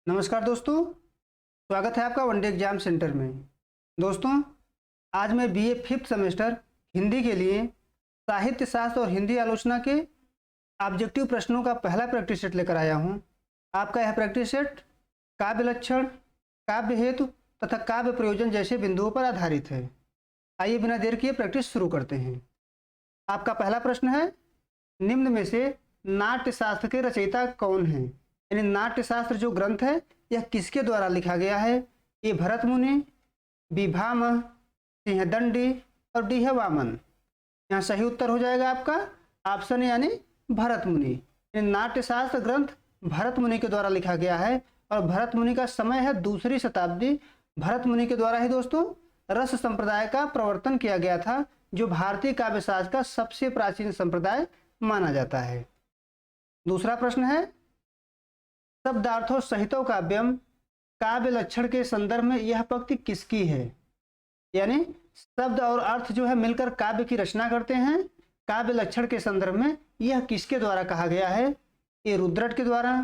नमस्कार दोस्तों, स्वागत है आपका वनडे एग्जाम सेंटर में। दोस्तों, आज मैं बीए फिफ्थ सेमेस्टर हिंदी के लिए साहित्य शास्त्र और हिंदी आलोचना के ऑब्जेक्टिव प्रश्नों का पहला प्रैक्टिस सेट लेकर आया हूं। आपका यह प्रैक्टिस सेट काव्य लक्षण, काव्य हेतु तथा काव्य प्रयोजन जैसे बिंदुओं पर आधारित है। आइए बिना देर किए प्रैक्टिस शुरू करते हैं। आपका पहला प्रश्न है, निम्न में से नाट्य शास्त्र के रचयिता कौन हैं? यानी नाट्य शास्त्र जो ग्रंथ है यह किसके द्वारा लिखा गया है? ए भरत मुनि, बी भामह, सिंहदंडी और डी है वामन। यहाँ सही उत्तर हो जाएगा आपका ऑप्शन यानी भरत मुनि। नाट्य शास्त्र ग्रंथ भरत मुनि के द्वारा लिखा गया है और भरत मुनि का समय है 2री शताब्दी। भरत मुनि के द्वारा ही दोस्तों रस संप्रदाय का प्रवर्तन किया गया था, जो भारतीय काव्य शास्त्र का सबसे प्राचीन संप्रदाय माना जाता है। दूसरा प्रश्न है, शब्दार्थों सहितो काव्यम काव्य लक्षण के संदर्भ में यह पंक्ति किसकी है? यानी शब्द और अर्थ जो है मिलकर काव्य की रचना करते हैं। काव्य लक्षण के संदर्भ में यह किसके द्वारा कहा गया है? ए रुद्रट के द्वारा,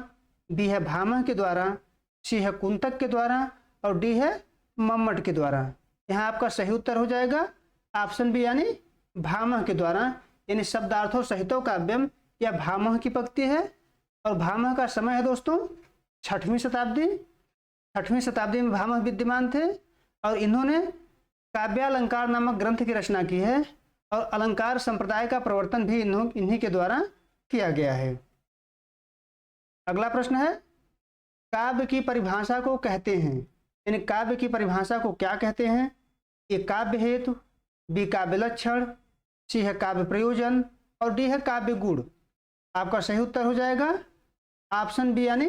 बी है भामह के द्वारा, सी है कुंतक के द्वारा और डी है मम्मट के द्वारा। यहाँ आपका सही उत्तर हो जाएगा ऑप्शन बी यानी भामह के द्वारा। यानी शब्दार्थों सहितो काव्यम यह भामह की पंक्ति है और भामह का समय है दोस्तों 6वीं शताब्दी। 6वीं शताब्दी में भामह विद्यमान थे और इन्होंने काव्यालंकार नामक ग्रंथ की रचना की है और अलंकार संप्रदाय का प्रवर्तन भी इन्हीं के द्वारा किया गया है। अगला प्रश्न है, काव्य की परिभाषा को कहते हैं, यानी काव्य की परिभाषा को क्या कहते हैं? ये काव्य हेतु, बी काव्य लक्षण, सी है काव्य प्रयोजन और डी है काव्य गुण। आपका सही उत्तर हो जाएगा ऑप्शन बी यानी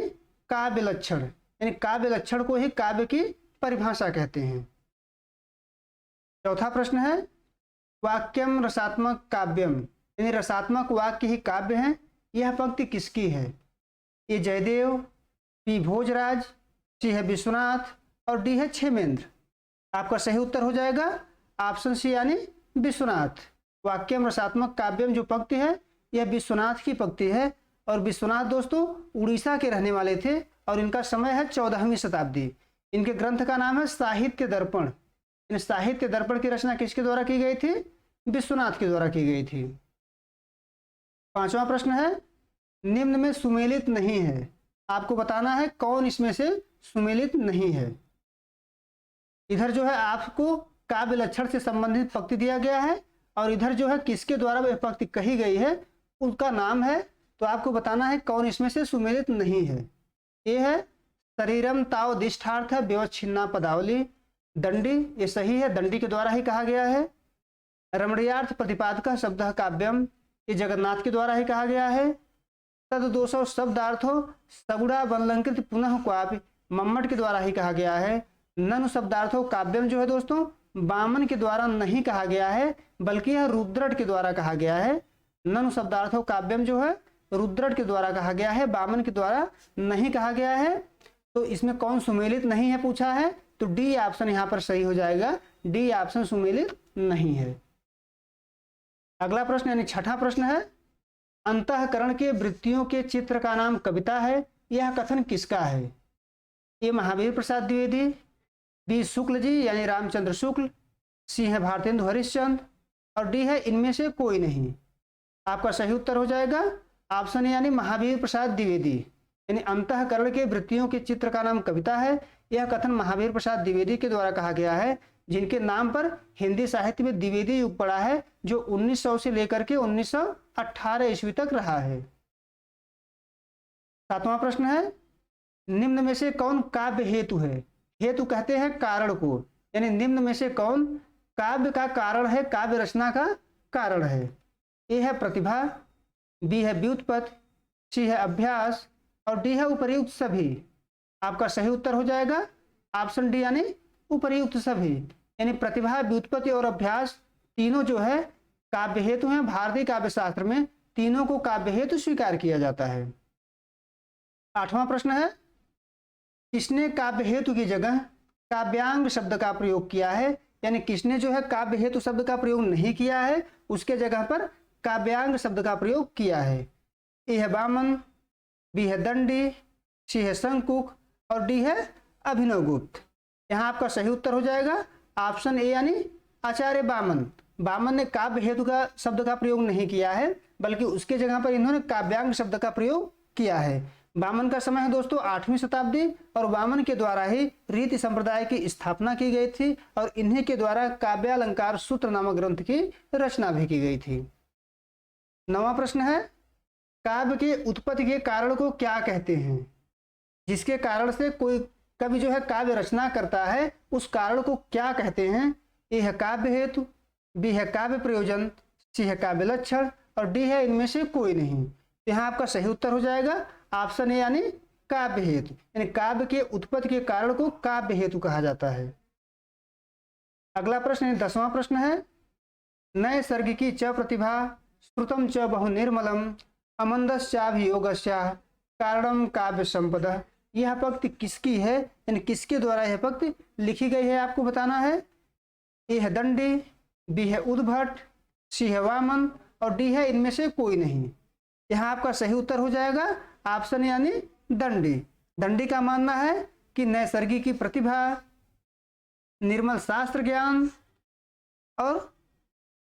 काव्य लक्षण। यानी काव्य लक्षण को ही काव्य की परिभाषा कहते हैं। चौथा प्रश्न है, वाक्यम रसात्मक काव्यम, यानी रसात्मक वाक्य ही काव्य हैं। यह पंक्ति किसकी है? ए जयदेव, बी भोजराज, सी है विश्वनाथ और डी है क्षेमेंद्र। आपका सही उत्तर हो जाएगा ऑप्शन सी यानी विश्वनाथ। वाक्यम रसात्मक काव्यम जो पंक्ति है यह विश्वनाथ की पंक्ति है और विश्वनाथ दोस्तों उड़ीसा के रहने वाले थे और इनका समय है 14वीं शताब्दी। इनके ग्रंथ का नाम है साहित्य दर्पण। इन साहित्य दर्पण की रचना किसके द्वारा की गई थी? विश्वनाथ के द्वारा की गई थी। पांचवा प्रश्न है, निम्न में सुमेलित नहीं है। आपको बताना है कौन इसमें से सुमेलित नहीं है। इधर जो है आपको काव्य लक्षण से संबंधित पंक्ति दिया गया है और इधर जो है किसके द्वारा वह पंक्ति कही गई है उसका नाम है, तो आपको बताना है कौन इसमें से सुमेलित नहीं है। ये है शरीरम ताव दिष्ठार्थ व्यवच्छिन्ना पदावली, दंडी, ये सही है, दंडी के द्वारा ही कहा गया है। रमणीयार्थ प्रतिपादक शब्द काव्यम, ये जगन्नाथ के द्वारा ही कहा गया है। तद 200 शब्दार्थो सगुड़ा वनलंकृत पुनः क्वापि, मम्मट के द्वारा ही कहा गया है। ननु शब्दार्थो काव्यम जो है दोस्तों वामन के द्वारा नहीं कहा गया है बल्कि यह रुद्रट के द्वारा कहा गया है। ननु शब्दार्थो काव्यम जो है रुद्रट के द्वारा कहा गया है, वामन के द्वारा नहीं कहा गया है। तो इसमें कौन सुमेलित नहीं है पूछा है, तो डी ऑप्शन यहाँ पर सही हो जाएगा। डी ऑप्शन सुमेलित नहीं है। अगला प्रश्न यानी छठा प्रश्न है, अंतःकरण के वृत्तियों के चित्र का नाम कविता है। यह कथन किसका है? ये महावीर प्रसाद द्विवेदी, बी शुक्ल जी यानी रामचंद्र शुक्ल, सी है भारतेंदु हरिश्चंद्र और डी है इनमें से कोई नहीं। आपका सही उत्तर हो जाएगा ऑप्शन यानी महावीर प्रसाद द्विवेदी। यानी अंतःकरण के वृत्तियों के चित्र का नाम कविता है। यह कथन महावीर प्रसाद द्विवेदी के द्वारा कहा गया है, जिनके नाम पर हिंदी साहित्य में द्विवेदी युग पड़ा है, जो 1900 से लेकर के 1918 ईस्वी तक रहा है। सातवां प्रश्न है, निम्न में से कौन काव्य हेतु है? हेतु कहते हैं कारण को, यानी निम्न में से कौन काव्य का कारण है, काव्य रचना का कारण है? ए है प्रतिभा, बी है व्युत्पत्ति, सी है अभ्यास और डी है उपर्युक्त सभी। आपका सही उत्तर हो जाएगा ऑप्शन डी यानी उपर्युक्त सभी। यानी प्रतिभा, व्युत्पत्ति और अभ्यास तीनों जो है काव्य हेतु हैं। भारतीय काव्य शास्त्र में तीनों को काव्य हेतु स्वीकार किया जाता है। आठवां प्रश्न है, किसने काव्य हेतु की जगह काव्यांग शब्द का प्रयोग किया है? यानी किसने जो है काव्य हेतु शब्द का प्रयोग नहीं किया है, उसके जगह पर काव्यांग शब्द का प्रयोग किया है। ए है वामन, बी है दंडी, सी है शंकुक और डी है अभिनव गुप्त। यहाँ आपका सही उत्तर हो जाएगा ऑप्शन ए यानी आचार्य वामन। वामन ने काव्य हेतु का शब्द का प्रयोग नहीं किया है, बल्कि उसके जगह पर इन्होंने काव्यांग शब्द का प्रयोग किया है। वामन का समय है दोस्तों 8वीं शताब्दी, और वामन के द्वारा ही रीति संप्रदाय की स्थापना की गई थी, और इन्हीं के द्वारा काव्यालंकार सूत्र नामक ग्रंथ की रचना भी की गई थी। 9वां प्रश्न है, काव्य के उत्पत्ति के कारण को क्या कहते हैं? जिसके कारण से कोई कवि जो है काव्य रचना करता है, उस कारण को क्या कहते हैं? ए है काव्य हेतु, बी है काव्य प्रयोजन, सी है काव्य लक्षण, और डी है इनमें से कोई नहीं। यहाँ आपका सही उत्तर हो जाएगा ऑप्शन ए यानी काव्य हेतु। यानी काव्य के उत्पत्ति के कारण को काव्य हेतु कहा जाता है। अगला प्रश्न 10वां प्रश्न है, नए सर्ग की च प्रतिभा श्रुतम च बहु निर्मलम अमंदश्चाभियोगस्या कारणम काव्य संपदा। यह पंक्ति किसकी है? यानी किसके द्वारा यह पंक्ति लिखी गई है, आपको बताना है। ए है दंडी, बी है उद्भट, सी है वामन, और डी है इनमें से कोई नहीं। यहाँ आपका सही उत्तर हो जाएगा ऑप्शन यानी दंडी। दंडी का मानना है कि नैसर्गिक की प्रतिभा, निर्मल शास्त्र ज्ञान और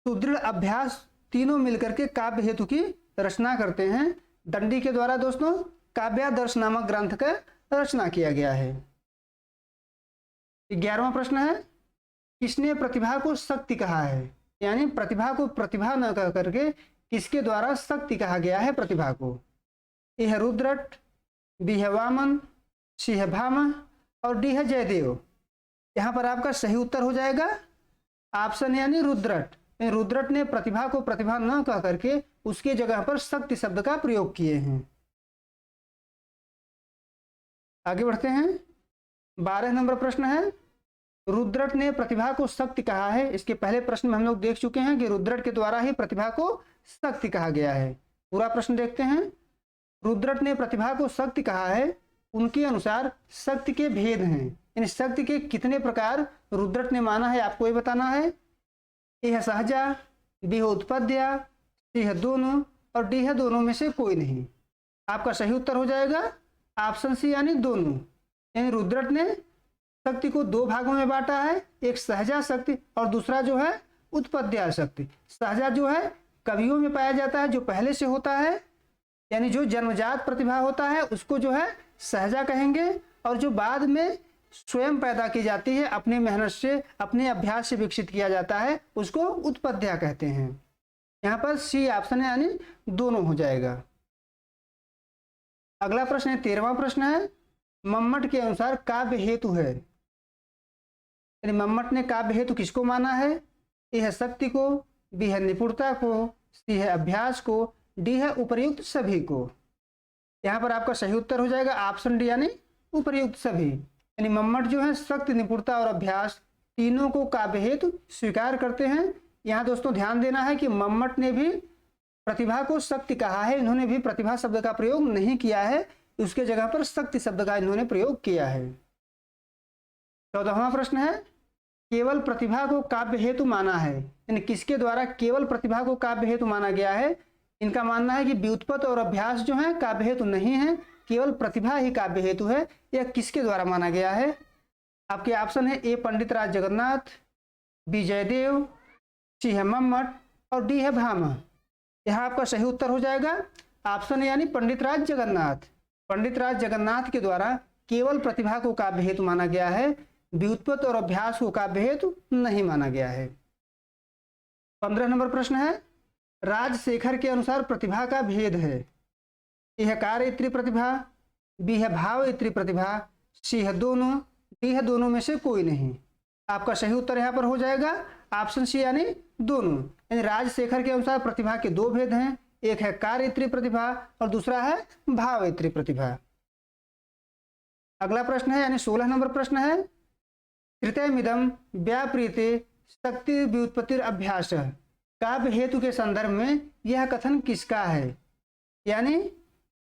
सुदृढ़ अभ्यास तीनों मिलकर के काव्य हेतु की रचना करते हैं। दंडी के द्वारा दोस्तों काव्यादर्श नामक ग्रंथ का रचना किया गया है। 11वां प्रश्न है, किसने प्रतिभा को शक्ति कहा है? यानी प्रतिभा को प्रतिभा न कह करके किसके द्वारा शक्ति कहा गया है प्रतिभा को? ए है रुद्रट, बी है वामन, सी है भामा, और डी है जयदेव। यहाँ पर आपका सही उत्तर हो जाएगा ऑप्शन यानी रुद्रट। रुद्रट ने प्रतिभा को प्रतिभा न कह करके उसके जगह पर शक्ति शब्द का प्रयोग किए हैं। आगे बढ़ते हैं। 12 नंबर प्रश्न है, रुद्रट ने प्रतिभा को शक्ति कहा है। इसके पहले प्रश्न में हम लोग देख चुके हैं कि रुद्रट के द्वारा ही प्रतिभा को शक्ति कहा गया है। पूरा प्रश्न देखते हैं। रुद्रट ने प्रतिभा को शक्ति कहा है, उनके अनुसार शक्ति के भेद हैं। यानी शक्ति के कितने प्रकार रुद्रट ने माना है, आपको ये बताना है। ए है सहजा, बी है उत्पद्या, सी है दोनों, और डी है दोनों में से कोई नहीं। आपका सही उत्तर हो जाएगा ऑप्शन सी यानी दोनों। यानी रुद्रट ने शक्ति को दो भागों में बांटा है, एक सहजा शक्ति और दूसरा जो है उत्पद्या शक्ति। सहजा जो है कवियों में पाया जाता है, जो पहले से होता है, यानी जो जन्मजात प्रतिभा होता है उसको जो है सहजा कहेंगे, और जो बाद में स्वयं पैदा की जाती है, अपनी मेहनत से अपने अभ्यास से विकसित किया जाता है, उसको उत्पद्या कहते हैं। यहाँ पर सी ऑप्शन है यानी दोनों हो जाएगा। अगला प्रश्न है 13वां प्रश्न है, मम्मट के अनुसार काव्य हेतु है। यानी मम्मट ने काव्य हेतु किसको माना है? ए है शक्ति को, बी है निपुणता को, सी है अभ्यास को, डी है उपर्युक्त सभी को। यहाँ पर आपका सही उत्तर हो जाएगा ऑप्शन डी यानी उपर्युक्त सभी। यानी मम्मट जो है शक्ति, निपुणता और अभ्यास तीनों को काव्य हेतु स्वीकार करते हैं। यहाँ दोस्तों ध्यान देना है कि मम्मट ने भी प्रतिभा को शक्ति कहा है, इन्होंने भी प्रतिभा शब्द का प्रयोग नहीं किया है, उसके जगह पर शक्ति शब्द का इन्होंने प्रयोग किया है। 14वां प्रश्न है, केवल प्रतिभा को काव्य हेतु माना है। यानी किसके द्वारा केवल प्रतिभा को काव्य हेतु माना गया है? इनका मानना है कि व्युत्पत्ति और अभ्यास जो है काव्य हेतु नहीं है, केवल प्रतिभा ही काव्य हेतु है। यह किसके द्वारा माना गया है? आपके ऑप्शन है ए पंडित राज जगन्नाथ, बी जयदेव, सी है मम्मट, और डी है भामा। यहाँ आपका सही उत्तर हो जाएगा ऑप्शन यानी पंडित राज जगन्नाथ। पंडित राज जगन्नाथ के द्वारा केवल प्रतिभा को काव्य हेतु माना गया है, व्युत्पत्ति और अभ्यास को काव्य हेतु नहीं माना गया है। 15 नंबर प्रश्न है, राजशेखर के अनुसार प्रतिभा का भेद है। ए है कार्य प्रतिभा, बी है भाव प्रतिभा, सी है दोनों, डी है दोनों में से कोई नहीं। आपका सही उत्तर यहाँ पर हो जाएगा ऑप्शन सी यानी दोनों। यानी राजशेखर के अनुसार प्रतिभा के दो भेद हैं, एक है कार्य प्रतिभा और दूसरा है भाव प्रतिभा। अगला प्रश्न है यानी 16 नंबर प्रश्न है, कृतयमिदं व्याप्रियते शक्ति व्युत्पत्ति अभ्यास। काव्य हेतु के संदर्भ में यह कथन किसका है? यानी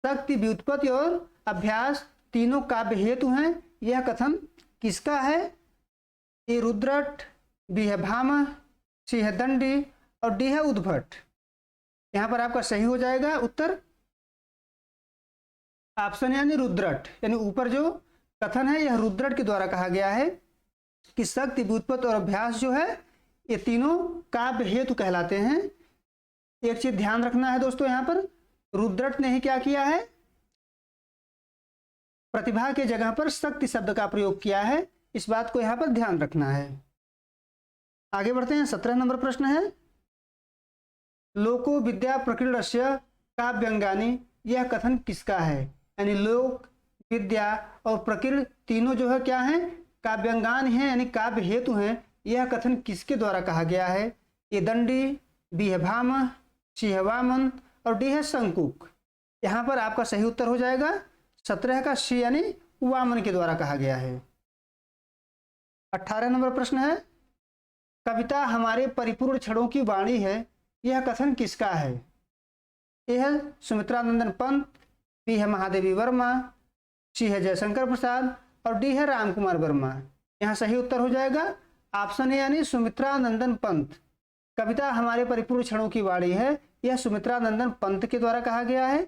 शक्ति, व्युत्पत्ति और अभ्यास तीनों काव्य हेतु हैं, यह कथन किसका है? ए रुद्रट, बी है भामा, सी है दंडी, और डी है उद्भट। यहाँ पर आपका सही हो जाएगा उत्तर ऑप्शन यानी रुद्रट। यानी ऊपर जो कथन है यह रुद्रट के द्वारा कहा गया है कि शक्ति, व्युत्पत्ति और अभ्यास जो है ये तीनों काव्य हेतु कहलाते हैं। एक चीज ध्यान रखना है दोस्तों, यहाँ पर रुद्रट ने ही क्या किया है, प्रतिभा के जगह पर शक्ति शब्द का प्रयोग किया है। इस बात को यहाँ पर ध्यान रखना है। आगे बढ़ते हैं। 17 नंबर प्रश्न है लोको विद्या प्रकीर्णस्य काव्यांगानी, यह कथन किसका है? यानी लोक, विद्या और प्रकीर्ण तीनों जो है क्या है, काव्यांगान हैं यानी काव्य हेतु हैं। यह कथन किसके द्वारा कहा गया है? ए दंडी, बी है भामह, सी है वामन और डी है शंकुक। यहाँ पर आपका सही उत्तर हो जाएगा 17 का सी यानी वामन के द्वारा कहा गया है। 18 नंबर प्रश्न है कविता हमारे परिपूर्ण क्षणों की वाणी है, यह कथन किसका है? ए है सुमित्रानंदन पंत, बी है महादेवी वर्मा, सी है जयशंकर प्रसाद और डी है रामकुमार वर्मा। यहाँ सही उत्तर हो जाएगा ऑप्शन ए यानी सुमित्रानंदन पंत। कविता हमारे परिपूर्ण क्षणों की वाणी है, यह सुमित्रानंदन पंत के द्वारा कहा गया है।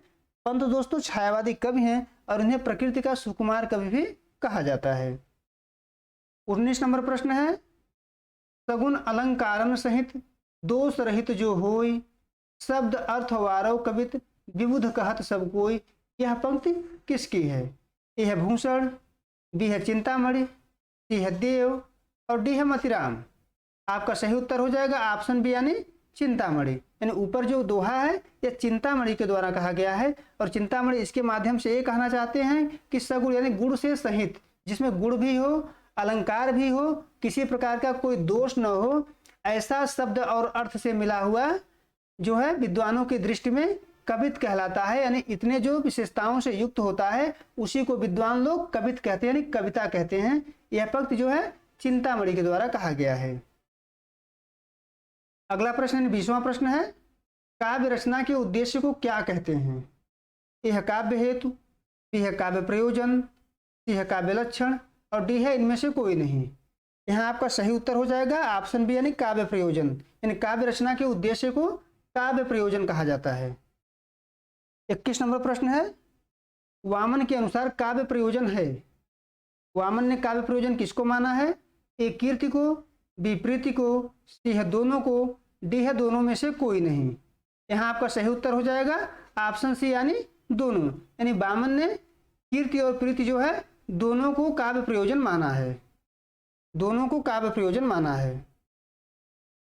पंत दोस्तों छायावादी कवि हैं और इन्हें प्रकृति का सुकुमार कवि भी कहा जाता है। 19 नंबर प्रश्न है सगुण अलंकारन सहित दोष रहित जो होई, शब्द अर्थ वारव कवित विबुध कहत सब कोई, यह पंक्ति किसकी है? ए है भूषण, बी है चिंतामणि, सी है देव और डी है मतिराम। आपका सही उत्तर हो जाएगा ऑप्शन बी यानी चिंतामणि। यानी ऊपर जो दोहा है यह चिंतामणि के द्वारा कहा गया है और चिंतामणि इसके माध्यम से ये कहना चाहते हैं कि सगुण यानी गुण से सहित, जिसमें गुण भी हो, अलंकार भी हो, किसी प्रकार का कोई दोष न हो, ऐसा शब्द और अर्थ से मिला हुआ जो है विद्वानों की दृष्टि में कवित कहलाता है। यानी इतने जो विशेषताओं से युक्त होता है उसी को विद्वान लोग कवित कहते हैं यानी कविता कहते हैं। यह पंक्ति जो है चिंतामणि के द्वारा कहा गया है। अगला प्रश्न 20वां प्रश्न है काव्य रचना के उद्देश्य को क्या कहते हैं? यह काव्य हेतु, बी है काव्य प्रयोजन, सी है काव्य लक्षण और डी है इनमें से कोई नहीं। यहाँ आपका सही उत्तर हो जाएगा ऑप्शन बी यानी काव्य प्रयोजन। यानी काव्य रचना के उद्देश्य को काव्य प्रयोजन कहा जाता है। 21 नंबर प्रश्न है वामन के अनुसार काव्य प्रयोजन है, वामन ने काव्य प्रयोजन किसको माना है? ए कीर्ति को, बी प्रीति को, सी है दोनों को, डी है दोनों में से कोई नहीं। यहाँ आपका सही उत्तर हो जाएगा ऑप्शन सी यानी दोनों। यानी वामन ने कीर्ति और प्रीति जो है दोनों को काव्य प्रयोजन माना है, दोनों को काव्य प्रयोजन माना है।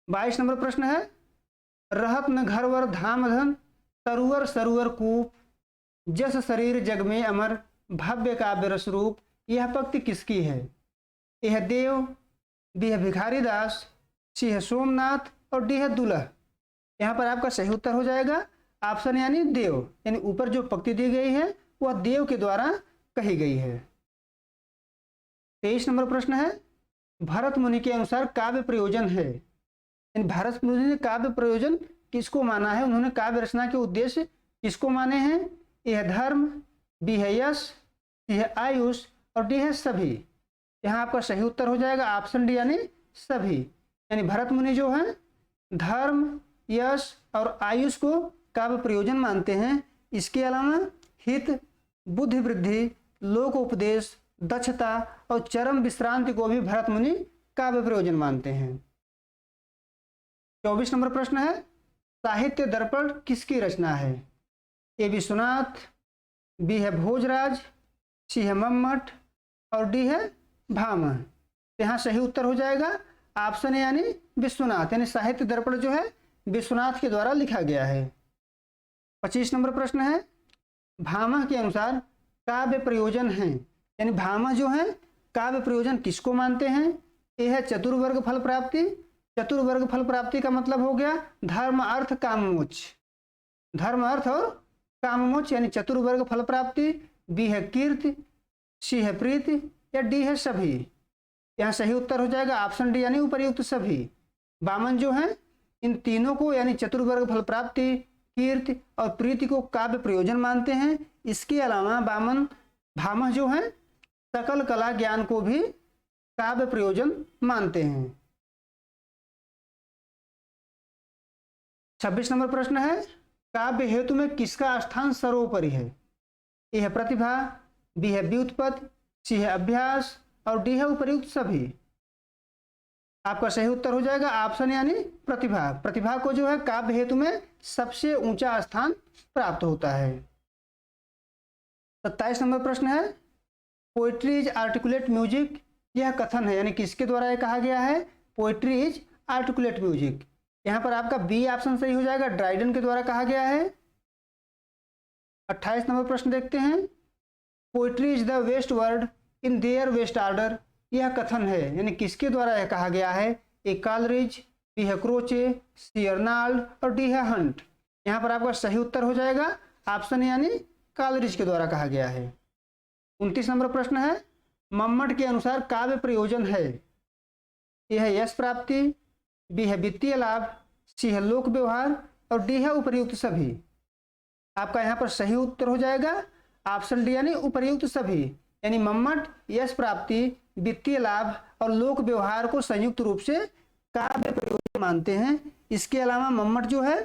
22 नंबर प्रश्न है रहत न घरवर धाम धन, सरुवर सरुवर कूप, जस शरीर जग में अमर, भव्य काव्य रस रूप, यह पंक्ति किसकी है? ए है देव, बी है भिखारी दास, सी है सोमनाथ और डी है दुल्ह। यहाँ पर आपका सही उत्तर हो जाएगा ऑप्शन यानी देव। यानी ऊपर जो पंक्ति दी गई है वह देव के द्वारा कही गई है। 23 नंबर प्रश्न है भरत मुनि के अनुसार काव्य प्रयोजन है, यानी भरत मुनि ने काव्य प्रयोजन किसको माना है? उन्होंने काव्य रचना के उद्देश्य किसको माने हैं? ए है धर्म, बी है यश, सी है आयुष और डी है सभी। यहाँ आपका सही उत्तर हो जाएगा ऑप्शन डी यानी सभी। यानी भरत मुनि जो है धर्म, यश और आयुष को काव्य प्रयोजन मानते हैं। इसके अलावा हित, बुद्धि वृद्धि, लोक उपदेश, दक्षता और चरम विश्रांति को भी भरत मुनि काव्य प्रयोजन मानते हैं। 24 नंबर प्रश्न है साहित्य दर्पण किसकी रचना है? ए विश्वनाथ, बी है भोजराज, सी है मम्मट और डी है भामह। यहाँ सही उत्तर हो जाएगा ऑप्शन ए यानी विश्वनाथ। यानी साहित्य दर्पण जो है विश्वनाथ के द्वारा लिखा गया है। 25 नंबर प्रश्न है भामह के अनुसार काव्य प्रयोजन है, यानी भामह जो है काव्य प्रयोजन किसको मानते हैं? ए है चतुर्वर्ग फल प्राप्ति, चतुर्वर्ग फल प्राप्ति का मतलब हो गया धर्म अर्थ काम मोक्ष, धर्म अर्थ और काम मोक्ष यानी चतुर्वर्ग फल प्राप्ति। बी है कीर्ति, सी है प्रीति या डी है सभी। यहाँ सही उत्तर हो जाएगा ऑप्शन डी यानी उपर्युक्त सभी। वामन जो है इन तीनों को यानी चतुर्वर्ग फल प्राप्ति, कीर्ति और प्रीति को काव्य प्रयोजन मानते हैं। इसके अलावा भामह जो है सकल कला ज्ञान को भी काव्य प्रयोजन मानते हैं। 26 नंबर प्रश्न है काव्य हेतु में किसका स्थान सर्वोपरि है? ए है प्रतिभा, बी है व्युत्पत्ति, सी है अभ्यास और डी है उपर्युक्त सभी। आपका सही उत्तर हो जाएगा ऑप्शन यानी प्रतिभा। प्रतिभा को जो है काव्य हेतु में सबसे ऊंचा स्थान प्राप्त होता है। 27 नंबर प्रश्न है, पोइट्री इज आर्टिकुलेट म्यूजिक, यह कथन है, यानी किसके द्वारा यह कहा गया है, पोइट्री इज आर्टिकुलेट म्यूजिक। यहाँ पर आपका बी ऑप्शन सही हो जाएगा, ड्राइडन के द्वारा कहा गया है। 28 नंबर प्रश्न देखते हैं, poetry is the best words in their best order, यह कथन है, यानी किसके द्वारा यह कहा गया है, ए कालरिज, बी है क्रोचे, सी अर्नाल्ड और डी है हंट। यहाँ पर आपका सही उत्तर हो जाएगा ऑप्शन यानी कालरिज के द्वारा कहा गया है। 29 नंबर प्रश्न है, मम्मट के अनुसार काव्य प्रयोजन है, यह है यश प्राप्ति, बी है वित्तीय लाभ, सी है लोक व्यवहार और डी है उपर्युक्त सभी। आपका यहाँ पर सही उत्तर हो जाएगा ऑप्शन डी यानी उपर्युक्त सभी, यानी मम्मट यश प्राप्ति, वित्तीय लाभ और लोक व्यवहार को संयुक्त रूप से काव्य प्रयोजन मानते हैं। इसके अलावा मम्मट जो है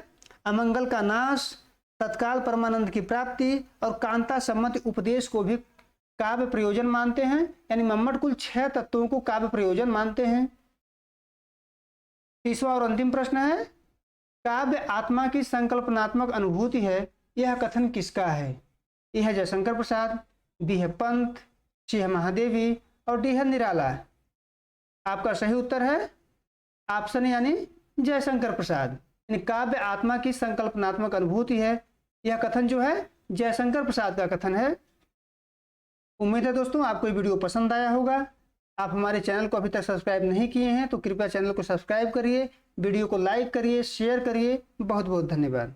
अमंगल का नाश, तत्काल परमानंद की प्राप्ति और कांता सम्मति उपदेश को भी काव्य प्रयोजन मानते हैं, यानी मम्मट कुल 6 तत्वों को काव्य प्रयोजन मानते हैं। 30वां और अंतिम प्रश्न है, काव्य आत्मा की संकल्पनात्मक अनुभूति है, यह कथन किसका है, यह है जयशंकर प्रसाद, बी है पंत, सी है महादेवी और डी है निराला। आपका सही उत्तर है ऑप्शन यानी जयशंकर प्रसाद, यानी काव्य आत्मा की संकल्पनात्मक अनुभूति है, यह कथन जो है जयशंकर प्रसाद का कथन है। उम्मीद है दोस्तों आपको ये वीडियो पसंद आया होगा। आप हमारे चैनल को अभी तक सब्सक्राइब नहीं किए हैं तो कृपया चैनल को सब्सक्राइब करिए, वीडियो को लाइक करिए, शेयर करिए। बहुत बहुत धन्यवाद।